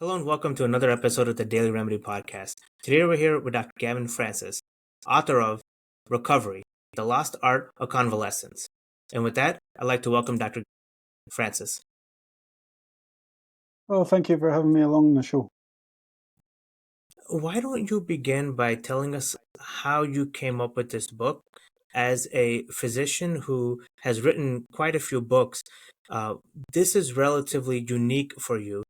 Hello and welcome to another episode of the Daily Remedy Podcast. Today we're here with Dr. Gavin Francis, author of Recovery, The Lost Art of Convalescence. And with that, I'd like to welcome Dr. Francis. Well, thank you for having me along the show. Why don't you begin by telling us how you came up with this book? As a physician who has written quite a few books, uh, this is relatively unique for you.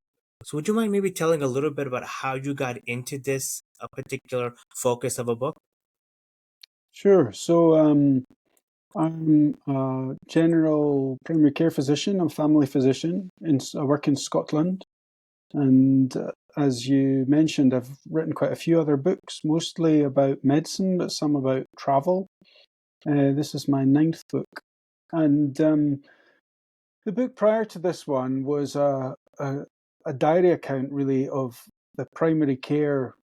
So would you mind maybe telling a little bit about how you got into this a particular focus of a book? Sure. I'm a general primary care physician. I'm a family physician. I work in Scotland. And as you mentioned, I've written quite a few other books, mostly about medicine, but some about travel. This is my ninth book. And the book prior to this one was a diary account, really, of the primary care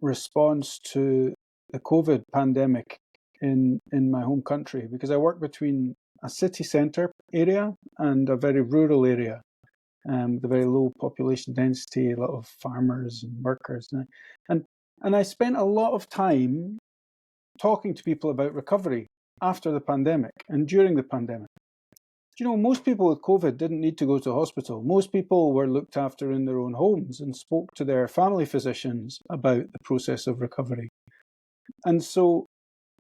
response to the COVID pandemic in my home country, because I work between a city centre area and a very rural area, the very low population density, a lot of farmers and workers, and and I spent a lot of time talking to people about recovery after the pandemic and during the pandemic. Most people with COVID didn't need to go to hospital. Most people were looked after in their own homes and spoke to their family physicians about the process of recovery. And so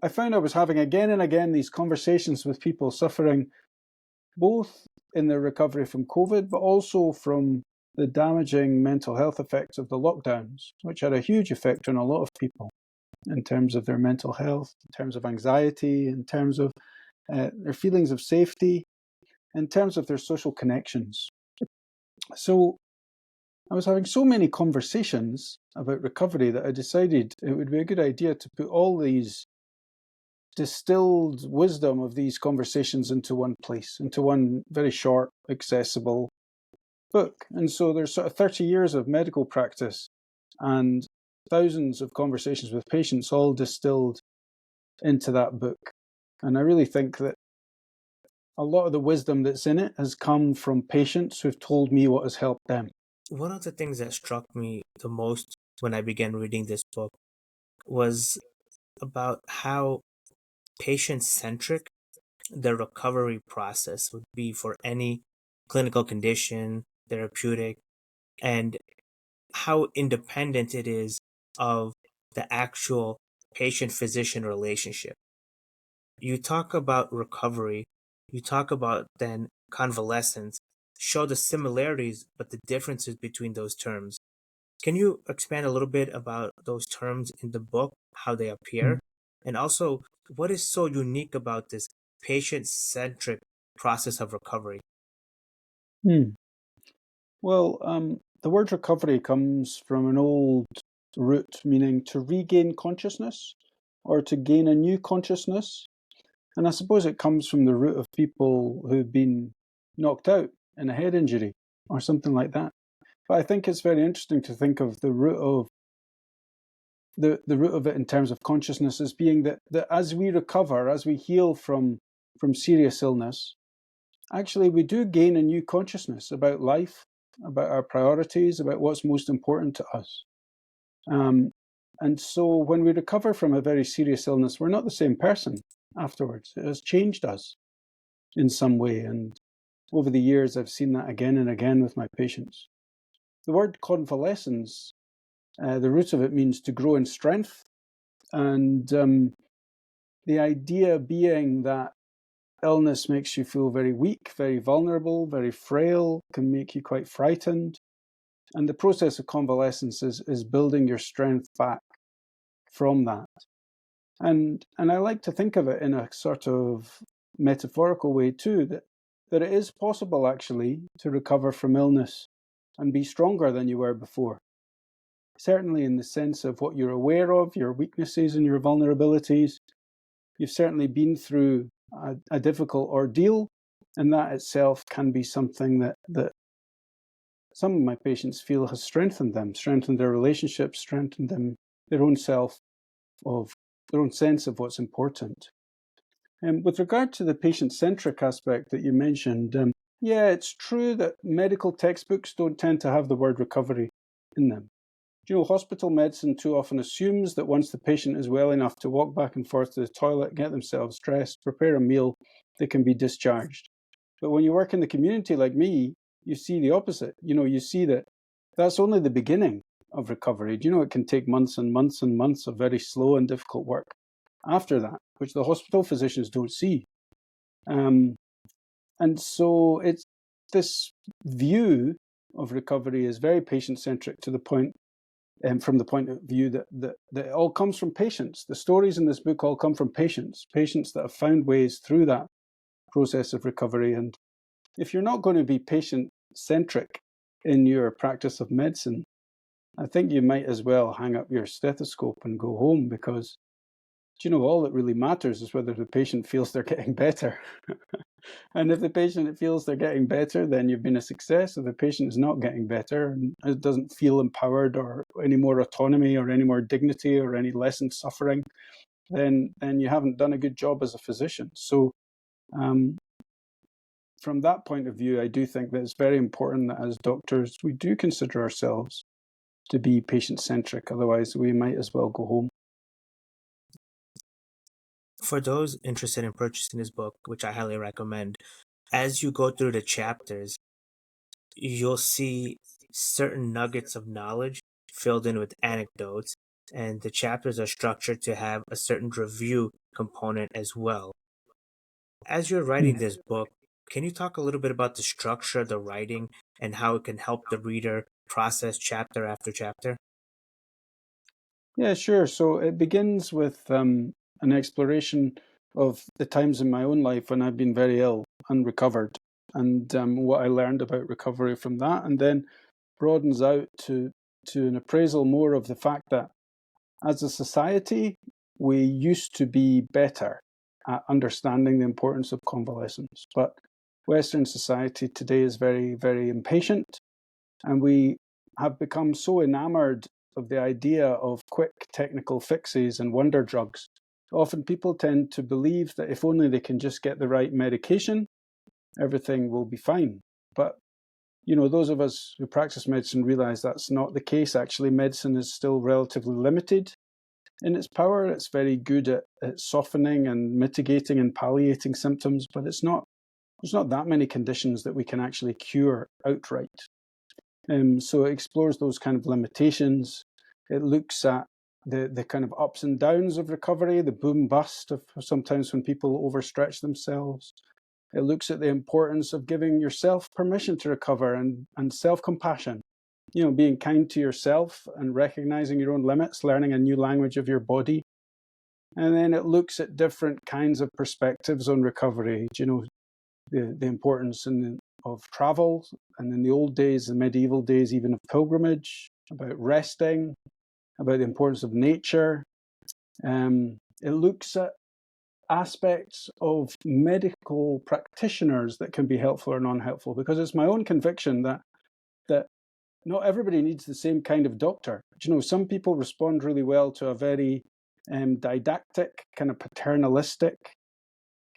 I found I was having again and again these conversations with people suffering both in their recovery from COVID, but also from the damaging mental health effects of the lockdowns, which had a huge effect on a lot of people in terms of their mental health, in terms of anxiety, in terms of their feelings of safety, in terms of their social connections. So I was having so many conversations about recovery that I decided it would be a good idea to put all these distilled wisdom of these conversations into one place, into one very short, accessible book. And so there's sort of 30 years of medical practice and thousands of conversations with patients all distilled into that book. And I really think that a lot of the wisdom that's in it has come from patients who've told me what has helped them. One of the things that struck me the most when I began reading this book was about how patient centric the recovery process would be for any clinical condition, therapeutic, and how independent it is of the actual patient physician relationship. You talk about recovery, you talk about then convalescence, show the similarities but the differences between those terms. Can you expand a little bit about those terms in the book, how they appear, and also what is so unique about this patient centric process of recovery? Hmm. Well, the word recovery comes from an old root meaning to regain consciousness or to gain a new consciousness. And I suppose it comes from the root of people who've been knocked out in a head injury or something like that. But I think it's very interesting to think of the root of the root of it in terms of consciousness as being that as we recover, as we heal from serious illness, actually we do gain a new consciousness about life, about our priorities, about what's most important to us. Um, and so when we recover from a very serious illness, we're not the same person afterwards. It has changed us in some way. And over the years, I've seen that again and again with my patients. The word convalescence, the root of it means to grow in strength. And the idea being that illness makes you feel very weak, very vulnerable, very frail, can make you quite frightened. And the process of convalescence is building your strength back from that. And I like to think of it in a sort of metaphorical way too, that it is possible actually to recover from illness and be stronger than you were before. Certainly in the sense of what you're aware of, your weaknesses and your vulnerabilities. You've certainly been through a difficult ordeal, and that itself can be something that some of my patients feel has strengthened them, strengthened their relationships, strengthened them, their own self, of their own sense of what's important. And with regard to the patient-centric aspect that you mentioned, yeah, it's true that medical textbooks don't tend to have the word recovery. in them. Hospital medicine too often assumes that once the patient is well enough to walk back and forth to the toilet, get themselves dressed, prepare a meal, they can be discharged. But when you work in the community like me, you see the opposite. You see that that's only the beginning of recovery. It can take months and months and months of very slow and difficult work after that, which the hospital physicians don't see. And so it's this view of recovery is very patient-centric to the point, from the point of view that it all comes from patients. The stories in this book all come from patients that have found ways through that process of recovery. And if you're not going to be patient-centric in your practice of medicine, I think you might as well hang up your stethoscope and go home, because all that really matters is whether the patient feels they're getting better. And if the patient feels they're getting better, then you've been a success. If the patient is not getting better and it doesn't feel empowered or any more autonomy or any more dignity or any lessened suffering, then you haven't done a good job as a physician. So from that point of view, I do think that it's very important that as doctors, we do consider ourselves to be patient-centric. Otherwise, we might as well go home. For those interested in purchasing this book, which I highly recommend, as you go through the chapters, you'll see certain nuggets of knowledge filled in with anecdotes, and the chapters are structured to have a certain review component as well. As you're writing this book, can you talk a little bit about the structure of the writing and how it can help the reader process chapter after chapter? Yeah, sure. So it begins with an exploration of the times in my own life when I've been very ill and recovered, and what I learned about recovery from that, and then broadens out to an appraisal more of the fact that as a society, we used to be better at understanding the importance of convalescence. But Western society today is very, very impatient, and we have become so enamored of the idea of quick technical fixes and wonder drugs. Often people tend to believe that if only they can just get the right medication, everything will be fine. But those of us who practice medicine realize that's not the case. Actually, medicine is still relatively limited in its power. It's very good at softening and mitigating and palliating symptoms, but there's not that many conditions that we can actually cure outright. So it explores those kind of limitations. It looks at the kind of ups and downs of recovery, the boom bust of sometimes when people overstretch themselves. It looks at the importance of giving yourself permission to recover and self-compassion. Being kind to yourself and recognizing your own limits, learning a new language of your body. And then it looks at different kinds of perspectives on recovery. The importance of travel, and in the old days, the medieval days, even of pilgrimage, about resting, about the importance of nature. It looks at aspects of medical practitioners that can be helpful or non-helpful, because it's my own conviction that not everybody needs the same kind of doctor. Some people respond really well to a very didactic, kind of paternalistic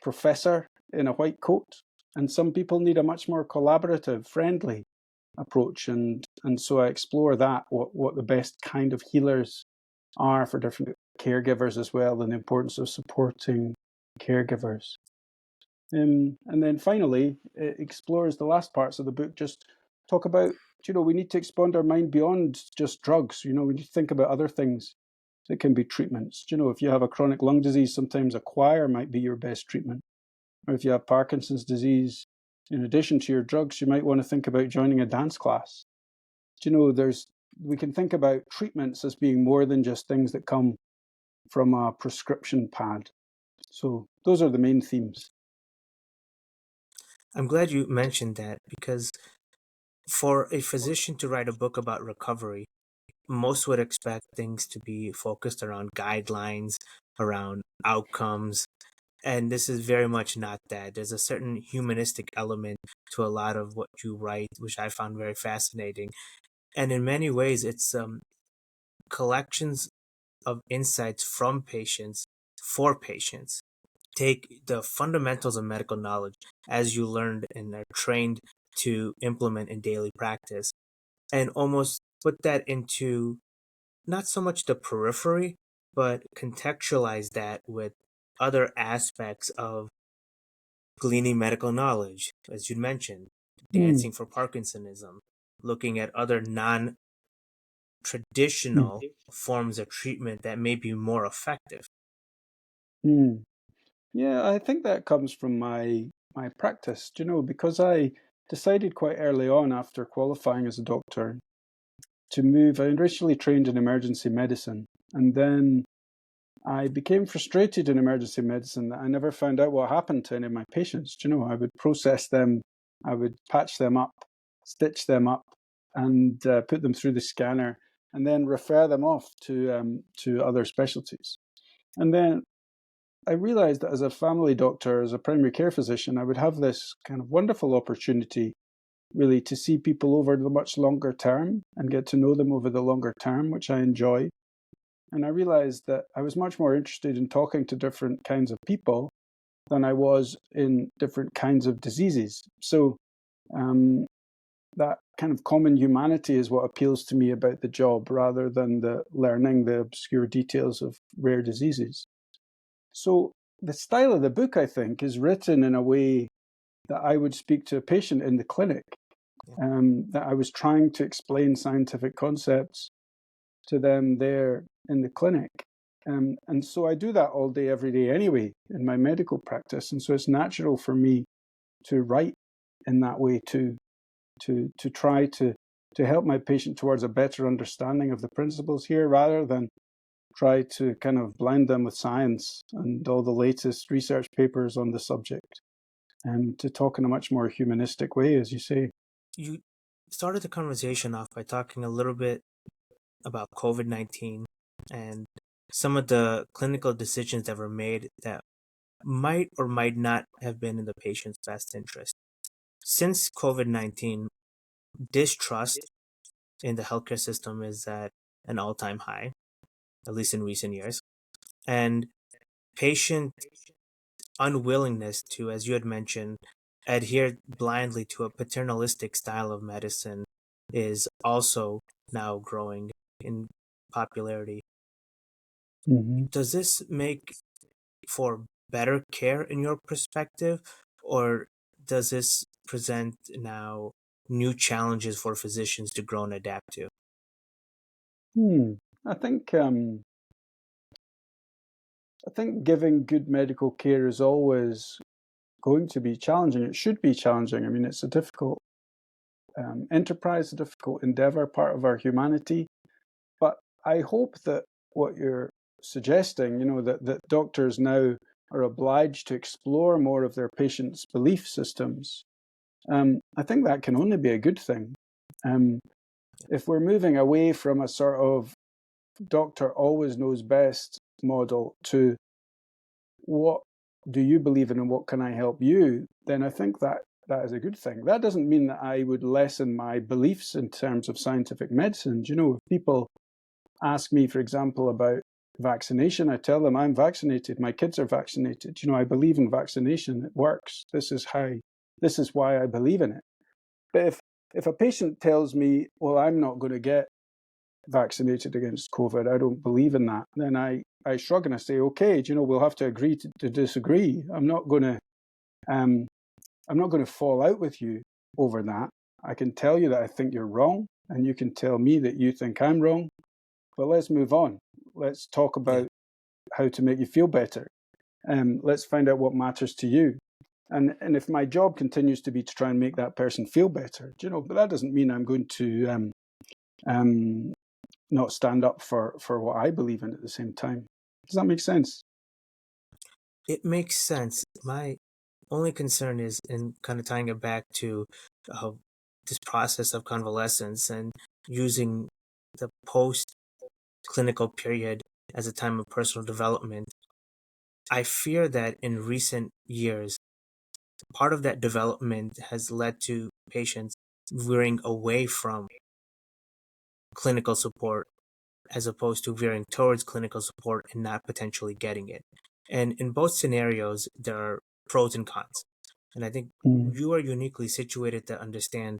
professor in a white coat, and some people need a much more collaborative, friendly approach. And so I explore that, what the best kind of healers are for different caregivers as well, and the importance of supporting caregivers. And then finally, it explores the last parts of the book, just talk about, we need to expand our mind beyond just drugs. We need to think about other things that can be treatments. If you have a chronic lung disease, sometimes a choir might be your best treatment. Or if you have Parkinson's disease, in addition to your drugs, you might want to think about joining a dance class. We can think about treatments as being more than just things that come from a prescription pad. So those are the main themes. I'm glad you mentioned that, because for a physician to write a book about recovery, most would expect things to be focused around guidelines, around outcomes, and this is very much not that. There's a certain humanistic element to a lot of what you write, which I found very fascinating. And in many ways, it's collections of insights from patients for patients. Take the fundamentals of medical knowledge as you learned and are trained to implement in daily practice, and almost put that into not so much the periphery, but contextualize that with other aspects of gleaning medical knowledge, as you mentioned, Mm, dancing for Parkinsonism, looking at other non mm, traditional forms of treatment that may be more effective. mm. Yeah, I think that comes from my practice, because I decided quite early on after qualifying as a doctor to move. I initially trained in emergency medicine, and then I became frustrated in emergency medicine that I never found out what happened to any of my patients. I would process them, I would patch them up, stitch them up, and put them through the scanner, and then refer them off to other specialties. And then I realized that as a family doctor, as a primary care physician, I would have this kind of wonderful opportunity really to see people over the much longer term and get to know them over the longer term, which I enjoy. And I realized that I was much more interested in talking to different kinds of people than I was in different kinds of diseases. So um, that kind of common humanity is what appeals to me about the job rather than the learning the obscure details of rare diseases. So the style of the book, I think, is written in a way that I would speak to a patient in the clinic, Yeah. that I was trying to explain scientific concepts to them there in the clinic. And so I do that all day, every day anyway, in my medical practice. And so it's natural for me to write in that way too, to try to help my patient towards a better understanding of the principles here rather than try to kind of blind them with science and all the latest research papers on the subject, and to talk in a much more humanistic way, as you say. You started the conversation off by talking a little bit about COVID-19 and some of the clinical decisions that were made that might or might not have been in the patient's best interest. Since COVID-19, distrust in the healthcare system is at an all time high, at least in recent years. And patient unwillingness to, as you had mentioned, adhere blindly to a paternalistic style of medicine is also now growing in popularity. Mm-hmm. Does this make for better care in your perspective, or does this present now new challenges for physicians to grow and adapt to? Hmm. I think I think giving good medical care is always going to be challenging. It should be challenging. I mean, it's a difficult enterprise, a difficult endeavor, part of our humanity. But I hope that what you're suggesting, that doctors now are obliged to explore more of their patients' belief systems, I think that can only be a good thing. Um, if we're moving away from a sort of doctor always knows best model to what do you believe in and what can I help you, then I think that that is a good thing. That doesn't mean that I would lessen my beliefs in terms of scientific medicine. If people ask me, for example, about vaccination, I tell them I'm vaccinated. My kids are vaccinated. I believe in vaccination. It works. This is why I believe in it. But if a patient tells me, well, I'm not going to get vaccinated against COVID, I don't believe in that, then I shrug and I say, okay, we'll have to agree to disagree. Um, I'm not going to fall out with you over that. I can tell you that I think you're wrong, and you can tell me that you think I'm wrong. But let's move on. Let's talk Yeah. about how to make you feel better. Let's find out what matters to you. And if my job continues to be to try and make that person feel better, but that doesn't mean I'm going to um, not stand up for what I believe in at the same time. Does that make sense? It makes sense. My only concern is in kind of tying it back to uh, this process of convalescence and using the post clinical period as a time of personal development. I fear that in recent years, part of that development has led to patients veering away from clinical support as opposed to veering towards clinical support and not potentially getting it. And in both scenarios, there are pros and cons. And I think Mm, you are uniquely situated to understand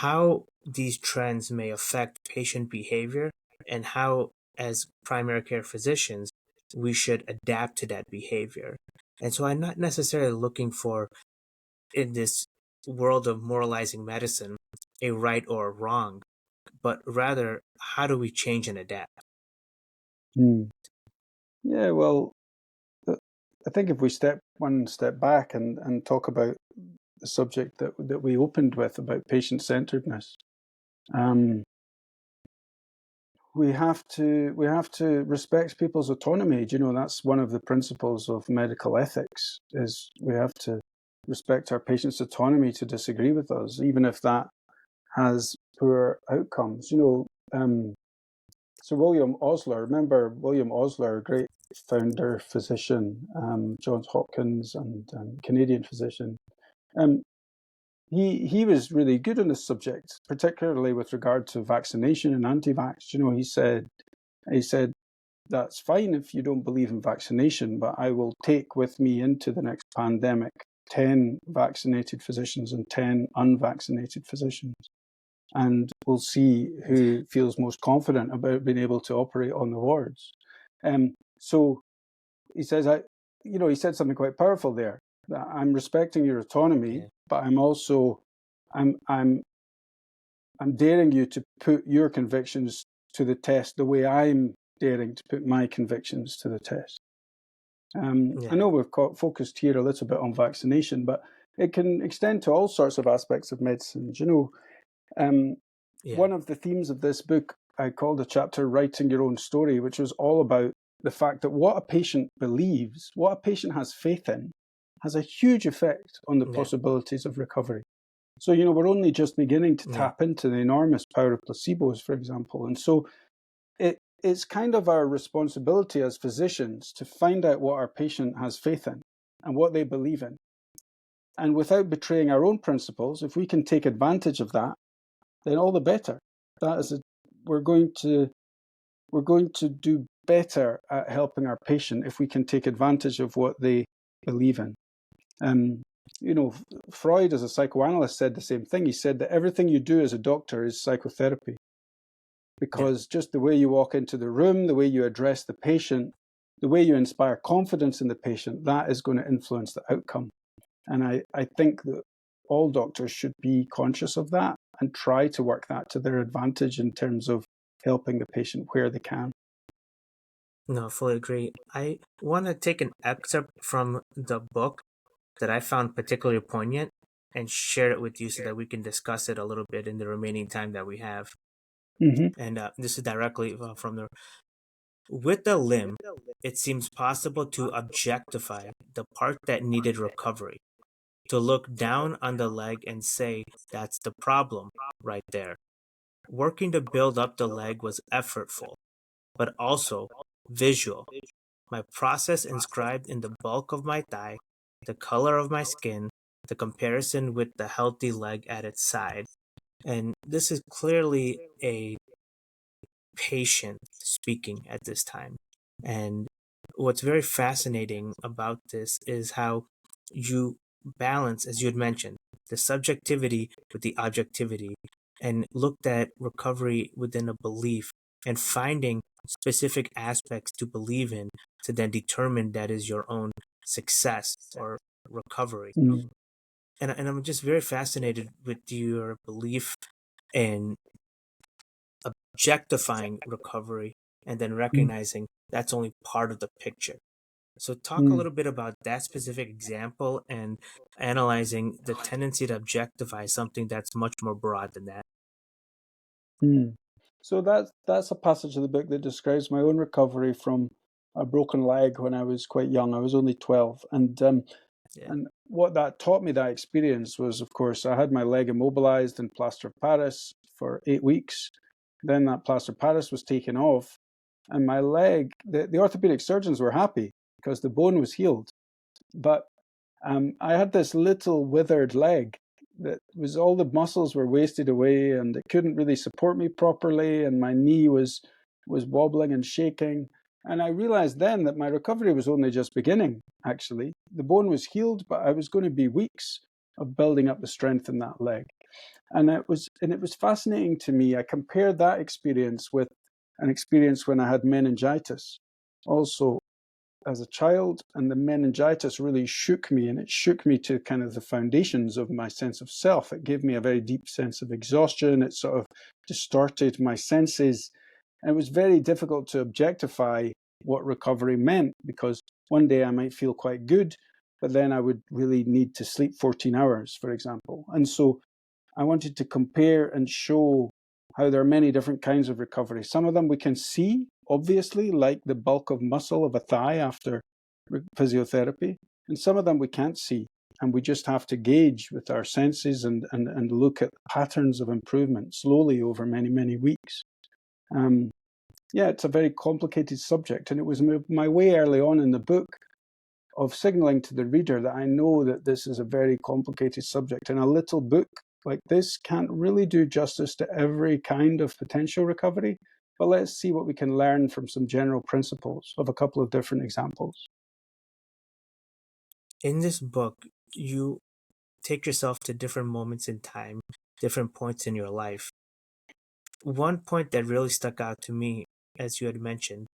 how these trends may affect patient behavior and how, as primary care physicians, we should adapt to that behavior. And so I'm not necessarily looking for, in this world of moralizing medicine, a right or a wrong, but rather, how do we change and adapt? Mm. Yeah, well, I think if we step one step back and talk about the subject that we opened with about patient-centeredness, um, we have to respect people's autonomy. You know, that's one of the principles of medical ethics, is we have to respect our patients' autonomy to disagree with us, even if that has poor outcomes. So William Osler, remember William Osler, great founder physician, Johns Hopkins and Canadian physician. Um, he was really good on this subject, particularly with regard to vaccination and anti-vax. He said that's fine if you don't believe in vaccination, but I will take with me into the next pandemic 10 vaccinated physicians and 10 unvaccinated physicians, and we'll see who feels most confident about being able to operate on the wards. So he says, he said something quite powerful there, that I'm respecting your autonomy, Yeah, but I'm daring you to put your convictions to the test the way I'm daring to put my convictions to the test. I yeah, know we've focused here a little bit on vaccination, but it can extend to all sorts of aspects of medicine. Um, yeah, One of the themes of this book, I called a chapter Writing Your Own Story, which was all about the fact that what a patient believes, what a patient has faith in, has a huge effect on the yeah, possibilities of recovery. So, we're only just beginning to yeah. tap into the enormous power of placebos, for example. And so it's kind of our responsibility as physicians to find out what our patient has faith in and what they believe in. And without betraying our own principles, if we can take advantage of that, then all the better. That is, we're going to do better at helping our patient if we can take advantage of what they believe in. Um, Freud, as a psychoanalyst, said the same thing. He said that everything you do as a doctor is psychotherapy, Yeah. because just the way you walk into the room, the way you address the patient, the way you inspire confidence in the patient, that is going to influence the outcome. And I think that all doctors should be conscious of that and try to work that to their advantage in terms of helping the patient where they can. No, I fully agree. I want to take an excerpt from the book that I found particularly poignant and share it with you so that we can discuss it a little bit in the remaining time that we have. Mm-hmm. And this is directly from the with the limb, it seems possible to objectify the part that needed recovery, to look down on the leg and say, that's the problem right there. Working to build up the leg was effortful, but also visual. My process inscribed in the bulk of my thigh, the color of my skin, the comparison with the healthy leg at its side. And this is clearly a patient speaking at this time. And what's very fascinating about this is how you balance, as you had mentioned, the subjectivity with the objectivity and looked at recovery within a belief and finding specific aspects to believe in to then determine that is your own success or recovery. Mm. And I'm just very fascinated with your belief in objectifying recovery and then Mm. recognizing that's only part of the picture. So, talk a Mm. little bit about that specific example and analyzing the tendency to objectify something that's much more broad than that. Mm. So that's a passage of the book that describes my own recovery from a broken leg when I was quite young. I was only 12, Yeah, and what that taught me, that experience, was, of course, I had my leg immobilized in plaster of Paris for 8 weeks. Then that plaster of Paris was taken off, and my leg, the orthopedic surgeons were happy because the bone was healed. But I had this little withered leg that was, all the muscles were wasted away, and it couldn't really support me properly, and my knee was wobbling and shaking. And I realized then that my recovery was only just beginning, actually. The bone was healed, but I was going to be weeks of building up the strength in that leg. And it was fascinating to me. I compared that experience with an experience when I had meningitis, also as a child, and the meningitis really shook me, and it shook me to kind of the foundations of my sense of self. It gave me a very deep sense of exhaustion. It sort of distorted my senses, and it was very difficult to objectify what recovery meant, because one day I might feel quite good, but then I would really need to sleep 14 hours, for example. And so I wanted to compare and show how there are many different kinds of recovery. Some of them we can see, obviously, like the bulk of muscle of a thigh after physiotherapy, and some of them we can't see. And we just have to gauge with our senses and look at patterns of improvement slowly over many, many weeks. Yeah, it's a very complicated subject, and it was my way early on in the book of signaling to the reader that I know that this is a very complicated subject, and a little book like this can't really do justice to every kind of potential recovery. But let's see what we can learn from some general principles of a couple of different examples. In this book, you take yourself to different moments in time, different points in your life. One point that really stuck out to me, as you had mentioned,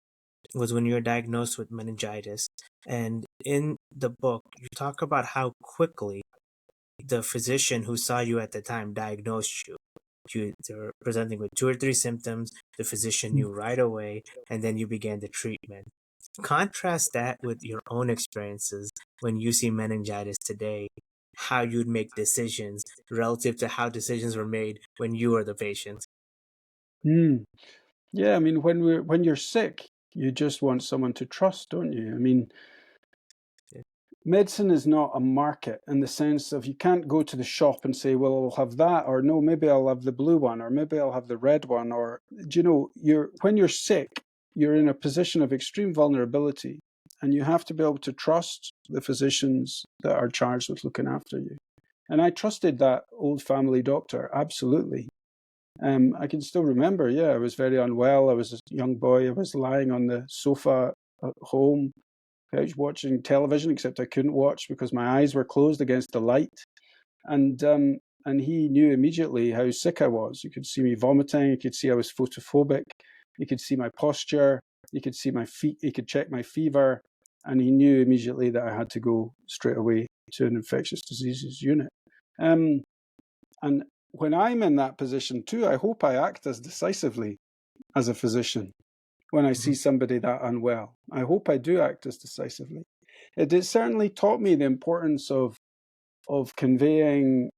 was when you were diagnosed with meningitis. And in the book, you talk about how quickly the physician who saw you at the time diagnosed you. They were presenting with 2 or 3 symptoms. The physician knew right away, and then you began the treatment. Contrast that with your own experiences when you see meningitis today, how you'd make decisions relative to how decisions were made when you were the patient. Mm. Yeah, I mean, when you're sick, you just want someone to trust, don't you? I mean, Yeah. medicine is not a market in the sense of you can't go to the shop and say, well, I'll have that, or no, maybe I'll have the blue one, or maybe I'll have the red one. Or, do you know, when you're sick, you're in a position of extreme vulnerability, and you have to be able to trust the physicians that are charged with looking after you. And I trusted that old family doctor, absolutely. I can still remember, yeah, I was very unwell. I was a young boy. I was lying on the sofa at home, couch watching television, except I couldn't watch because my eyes were closed against the light. And he knew immediately how sick I was. You could see me vomiting. You could see I was photophobic. You could see my posture. You could see my feet. He could check my fever, and he knew immediately that I had to go straight away to an infectious diseases unit. And when I'm in that position too, I hope I act as decisively as a physician when I see Mhm. somebody that unwell. I hope I do act as decisively. It certainly taught me the importance of conveying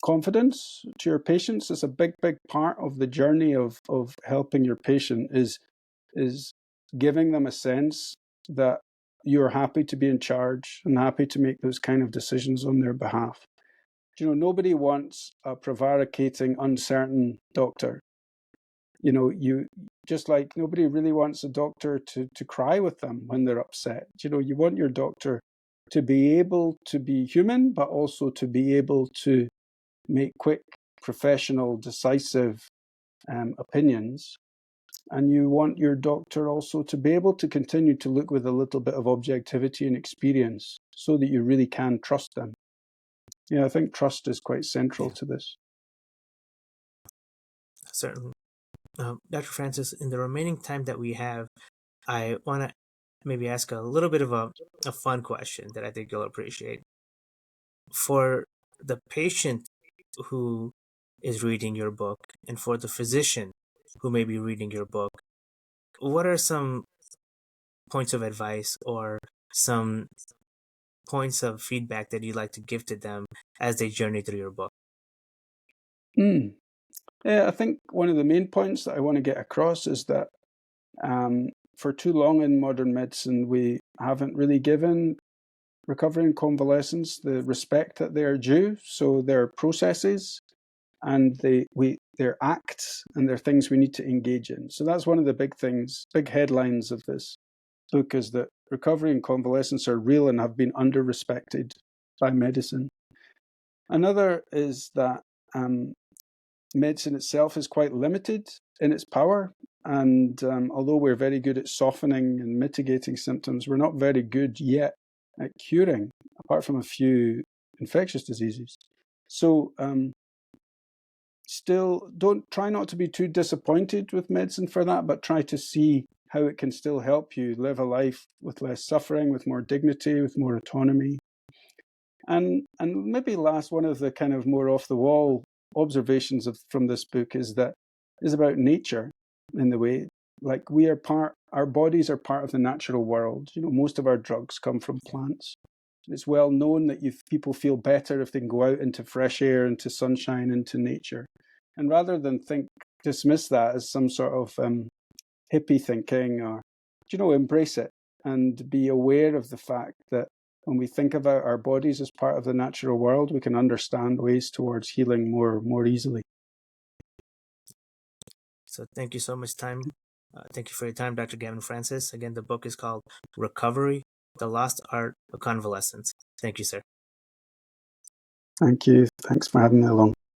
confidence to your patients. Is a big, big part of the journey of helping your patient is giving them a sense that you're happy to be in charge and happy to make those kind of decisions on their behalf. You know, nobody wants a prevaricating, uncertain doctor. You know, you just like nobody really wants a doctor to cry with them when they're upset. You know, you want your doctor to be able to be human, but also to be able to make quick, professional, decisive opinions. And you want your doctor also to be able to continue to look with a little bit of objectivity and experience so that you really can trust them. Yeah, I think trust is quite central Yeah, to this. certainly. Dr. Francis, in the remaining time that we have, I want to maybe ask a little bit of a fun question that I think you'll appreciate. For the patient who is reading your book and for the physician who may be reading your book, what are some points of advice or some points of feedback that you'd like to give to them as they journey through your book? Mm. Yeah, I think one of the main points that I want to get across is that for too long in modern medicine, we haven't really given recovery and convalescence the respect that they are due. So their processes and their acts and their things we need to engage in. So that's one of the big things, big headlines of this book, is that recovery and convalescence are real and have been under-respected by medicine. Another is that medicine itself is quite limited in its power. And although we're very good at softening and mitigating symptoms, we're not very good yet at curing, apart from a few infectious diseases. So still, don't try not to be too disappointed with medicine for that, but try to see how it can still help you live a life with less suffering, with more dignity, with more autonomy. And maybe last, one of the kind of more off the wall observations from this book is about nature, in the way, like, our bodies are part of the natural world. Most of our drugs come from plants. It's well known that people feel better if they can go out into fresh air, into sunshine, into nature. And rather than dismiss that as some sort of hippie thinking, or embrace it and be aware of the fact that when we think about our bodies as part of the natural world, we can understand ways towards healing more easily. So thank you so much, thank you for your time, Dr. Gavin Francis. Again, the book is called Recovery: The Lost Art of Convalescence. Thank you, sir. Thank you. Thanks for having me along.